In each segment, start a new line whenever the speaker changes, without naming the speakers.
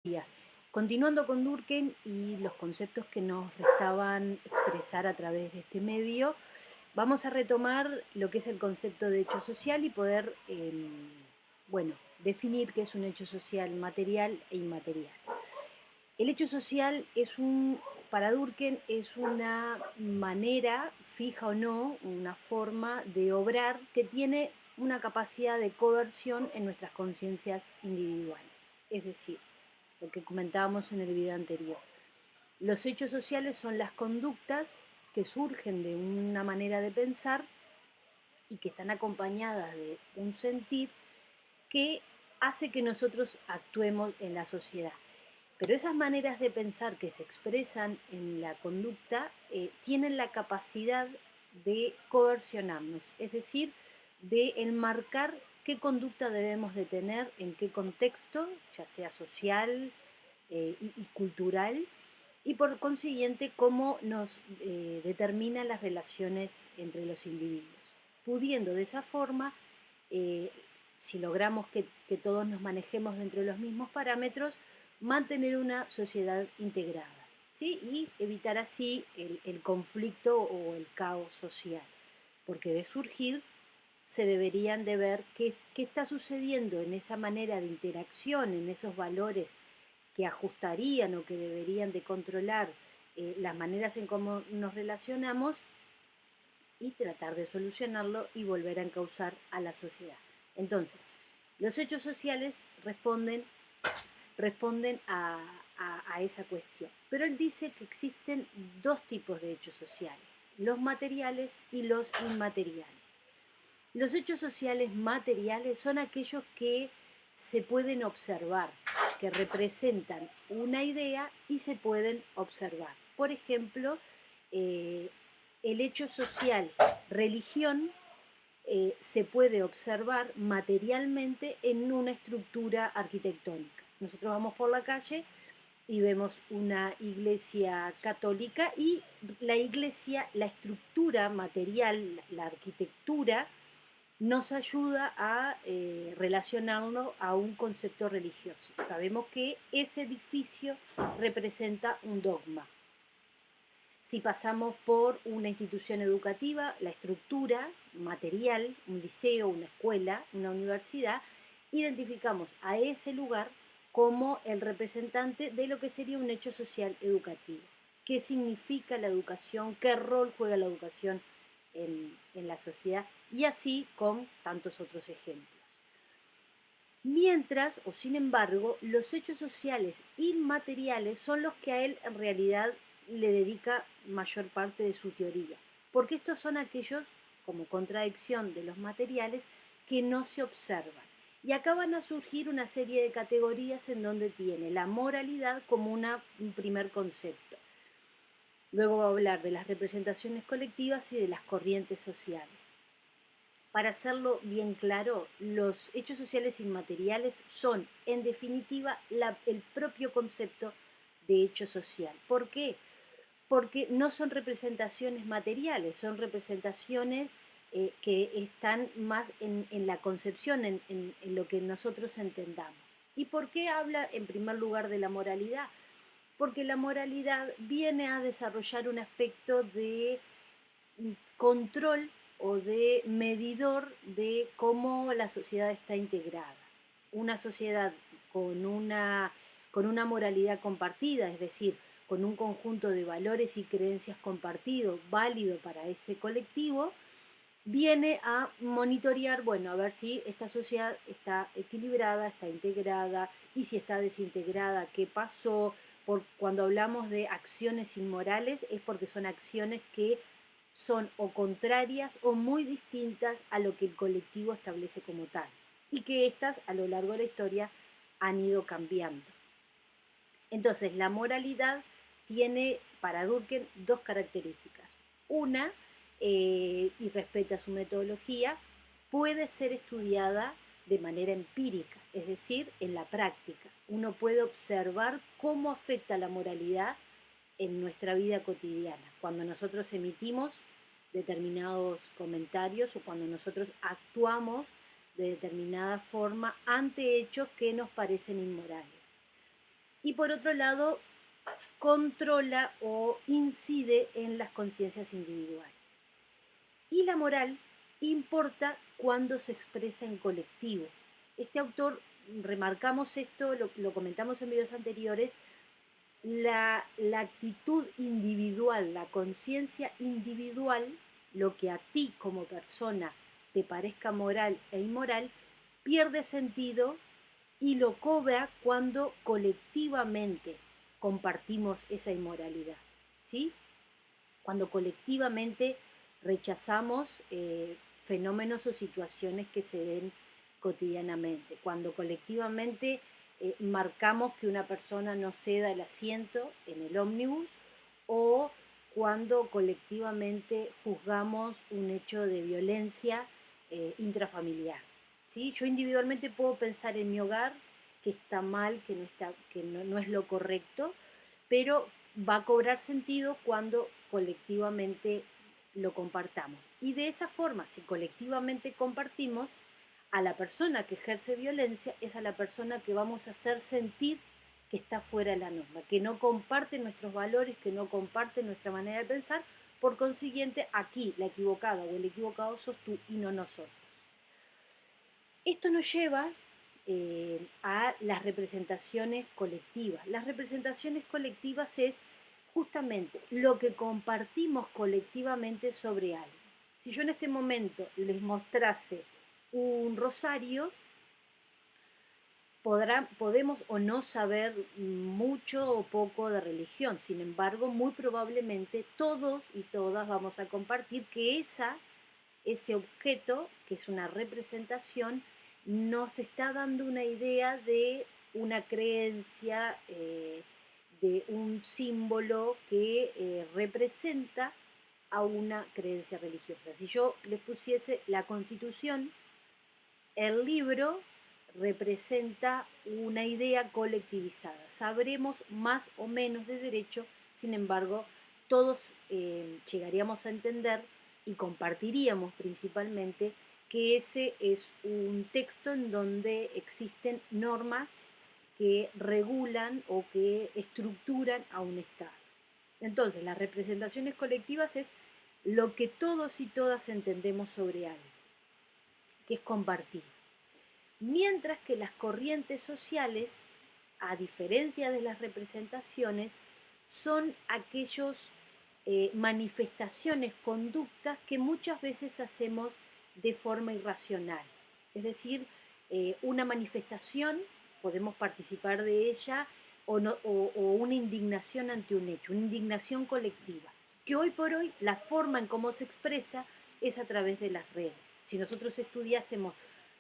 días. Continuando con Durkheim y los conceptos que nos restaban expresar a través de este medio, vamos a retomar lo que es el concepto de hecho social y poder, definir qué es un hecho social material e inmaterial. El hecho social para Durkheim es una manera, fija o no, una forma de obrar que tiene una capacidad de coerción en nuestras conciencias individuales. Es decir, lo que comentábamos en el video anterior. Los hechos sociales son las conductas que surgen de una manera de pensar y que están acompañadas de un sentir que hace que nosotros actuemos en la sociedad. Pero esas maneras de pensar que se expresan en la conducta tienen la capacidad de coercionarnos, es decir, de enmarcar qué conducta debemos de tener, en qué contexto, ya sea social y cultural, y por consiguiente cómo nos determinan las relaciones entre los individuos, pudiendo de esa forma, eh, si logramos que todos nos manejemos dentro de los mismos parámetros, mantener una sociedad integrada, ¿sí? Y evitar así el conflicto o el caos social, porque de surgir se deberían de ver qué está sucediendo en esa manera de interacción, en esos valores que ajustarían o que deberían de controlar las maneras en cómo nos relacionamos y tratar de solucionarlo y volver a encauzar a la sociedad. Entonces, los hechos sociales responden a esa cuestión. Pero él dice que existen dos tipos de hechos sociales, los materiales y los inmateriales. Los hechos sociales materiales son aquellos que se pueden observar, que representan una idea y se pueden observar. Por ejemplo, eh, el hecho social religión se puede observar materialmente en una estructura arquitectónica. Nosotros vamos por la calle y vemos una iglesia católica y la iglesia, la estructura material, la arquitectura, nos ayuda a relacionarlo a un concepto religioso. Sabemos que ese edificio representa un dogma. Si pasamos por una institución educativa, la estructura material, un liceo, una escuela, una universidad, identificamos a ese lugar como el representante de lo que sería un hecho social educativo. ¿Qué significa la educación? ¿Qué rol juega la educación en la sociedad? Y así con tantos otros ejemplos. Mientras, o sin embargo, los hechos sociales inmateriales son los que a él en realidad le dedica mayor parte de su teoría, porque estos son aquellos, como contradicción de los materiales, que no se observan. Y acá van a surgir una serie de categorías en donde tiene la moralidad como un primer concepto. Luego va a hablar de las representaciones colectivas y de las corrientes sociales. Para hacerlo bien claro, los hechos sociales inmateriales son, en definitiva, el propio concepto de hecho social. ¿Por qué? Porque no son representaciones materiales, son representaciones que están más en la concepción, en lo que nosotros entendamos. ¿Y por qué habla en primer lugar de la moralidad? Porque la moralidad viene a desarrollar un aspecto de control o de medidor de cómo la sociedad está integrada. Una sociedad con una moralidad compartida, es decir, con un conjunto de valores y creencias compartidos, válido para ese colectivo, viene a monitorear, bueno, a ver si esta sociedad está equilibrada, está integrada, y si está desintegrada, qué pasó. Cuando hablamos de acciones inmorales es porque son acciones que son o contrarias o muy distintas a lo que el colectivo establece como tal, y que éstas a lo largo de la historia han ido cambiando. Entonces, la moralidad tiene para Durkheim dos características. Una, y respeta su metodología, puede ser estudiada de manera empírica, es decir, en la práctica. Uno puede observar cómo afecta la moralidad en nuestra vida cotidiana, cuando nosotros emitimos determinados comentarios o cuando nosotros actuamos de determinada forma ante hechos que nos parecen inmorales. y por otro lado controla o incide en las conciencias individuales. Y la moral importa cuando se expresa en colectivo. Este autor, remarcamos esto, lo comentamos en videos anteriores, la actitud individual, la conciencia individual, lo que a ti como persona te parezca moral e inmoral, pierde sentido y lo cobra cuando colectivamente compartimos esa inmoralidad, ¿sí? Cuando colectivamente rechazamos fenómenos o situaciones que se den cotidianamente, cuando colectivamente marcamos que una persona no ceda el asiento en el ómnibus o cuando colectivamente juzgamos un hecho de violencia intrafamiliar. ¿Sí? Yo individualmente puedo pensar en mi hogar que está mal, que no es lo correcto, pero va a cobrar sentido cuando colectivamente lo compartamos. Y de esa forma, si colectivamente compartimos, a la persona que ejerce violencia es a la persona que vamos a hacer sentir que está fuera de la norma, que no comparte nuestros valores, que no comparte nuestra manera de pensar. Por consiguiente, aquí la equivocada o el equivocado sos tú y no nosotros. Esto nos lleva a las representaciones colectivas. Las representaciones colectivas es justamente lo que compartimos colectivamente sobre algo. Si yo en este momento les mostrase un rosario, podemos o no saber mucho o poco de religión. Sin embargo, muy probablemente todos y todas vamos a compartir que ese objeto, que es una representación, nos está dando una idea de una creencia, de un símbolo que representa a una creencia religiosa. Si yo les pusiese la Constitución, el libro representa una idea colectivizada. Sabremos más o menos de derecho, sin embargo, todos llegaríamos a entender y compartiríamos principalmente que ese es un texto en donde existen normas que regulan o que estructuran a un Estado. Entonces, las representaciones colectivas es lo que todos y todas entendemos sobre algo, que es compartir. Mientras que las corrientes sociales, a diferencia de las representaciones, son aquellos manifestaciones, conductas que muchas veces hacemos de forma irracional. Es decir, una manifestación, podemos participar de ella o una indignación ante un hecho, una indignación colectiva, que hoy por hoy la forma en cómo se expresa es a través de las redes. Si nosotros estudiásemos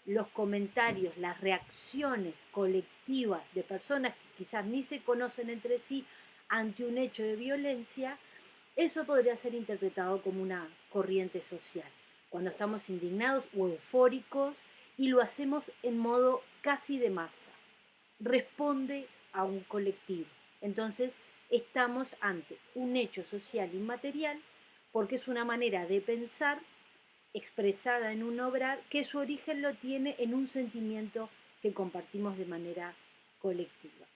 los comentarios, las reacciones colectivas de personas que quizás ni se conocen entre sí ante un hecho de violencia, eso podría ser interpretado como una corriente social, cuando estamos indignados o eufóricos y lo hacemos en modo casi de masa. Responde a un colectivo. Entonces, estamos ante un hecho social inmaterial porque es una manera de pensar expresada en un obrar que su origen lo tiene en un sentimiento que compartimos de manera colectiva.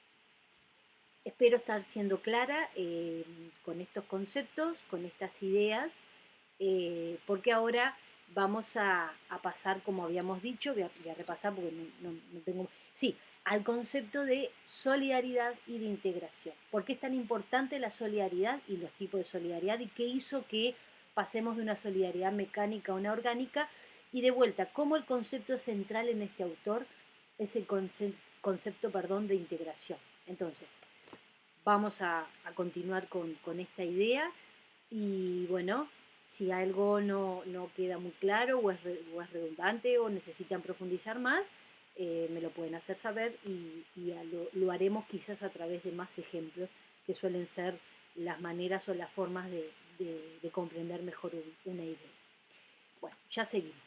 Espero estar siendo clara con estos conceptos, con estas ideas, porque ahora vamos a pasar, como habíamos dicho, voy a repasar porque no tengo... Sí, al concepto de solidaridad y de integración. ¿Por qué es tan importante la solidaridad y los tipos de solidaridad y qué hizo que pasemos de una solidaridad mecánica a una orgánica? Y de vuelta, cómo el concepto central en este autor es el concepto de integración. Entonces, vamos a continuar con esta idea y bueno, si algo no queda muy claro o es redundante o necesitan profundizar más, me lo pueden hacer saber y lo haremos quizás a través de más ejemplos que suelen ser las maneras o las formas de comprender mejor una idea. Bueno, ya seguimos.